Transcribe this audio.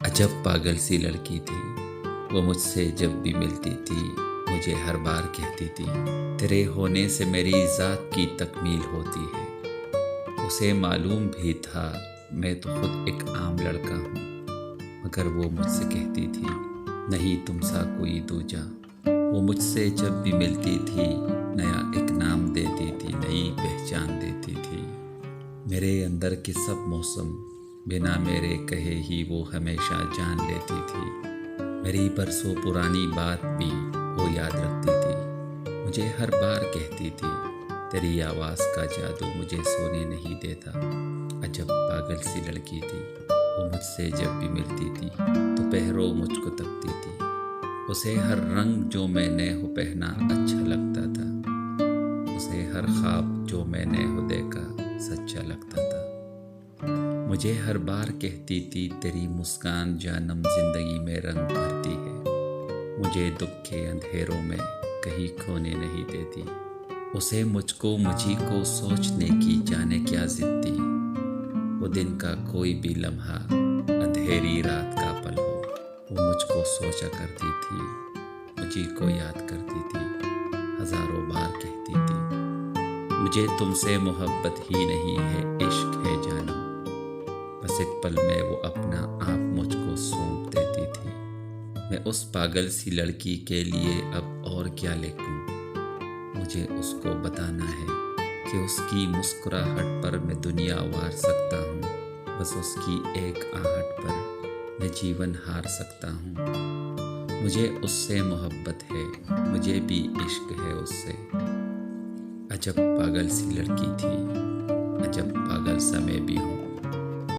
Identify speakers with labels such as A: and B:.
A: अजब पागल सी लड़की थी वो, मुझसे जब भी मिलती थी मुझे हर बार कहती थी तेरे होने से मेरी ज़ात की तकमील होती है। उसे मालूम भी था मैं तो खुद एक आम लड़का हूँ, मगर वो मुझसे कहती थी नहीं तुम सा कोई दूजा। वो मुझसे जब भी मिलती थी नया एक नाम देती थी, नई पहचान देती थी। मेरे अंदर के सब मौसम बिना मेरे कहे ही वो हमेशा जान लेती थी। मेरी बरसों पुरानी बात भी वो याद रखती थी। मुझे हर बार कहती थी तेरी आवाज़ का जादू मुझे सोने नहीं देता। अजब पागल सी लड़की थी वो, मुझसे जब भी मिलती थी तो पहरों मुझको तकती थी। उसे हर रंग जो मैंने हो पहना अच्छा लगता था, उसे हर ख्वाब जो मैंने हो देखा सच्चा लगता था। मुझे हर बार कहती थी तेरी मुस्कान जानम जिंदगी में रंग भरती है, मुझे दुख के अंधेरों में कहीं खोने नहीं देती। उसे मुझको मुझी को सोचने की जाने क्या जिद थी। वो दिन का कोई भी लम्हा अंधेरी रात का पल हो, वो मुझको सोचा करती थी, मुझी को याद करती थी, हजारों बार कहती थी मुझे तुमसे मोहब्बत ही नहीं है इश्क है जानम। बस एक पल में वो अपना आप मुझको सौंप देती थी। मैं उस पागल सी लड़की के लिए अब और क्या लिखूं। मुझे उसको बताना है कि उसकी मुस्कुराहट पर मैं दुनिया वार सकता हूँ। बस उसकी एक आहट पर मैं जीवन हार सकता हूँ। मुझे उससे मोहब्बत है, मुझे भी इश्क है उससे। अजब पागल सी लड़की थी, अजब पागल सा मैं भी हूँ।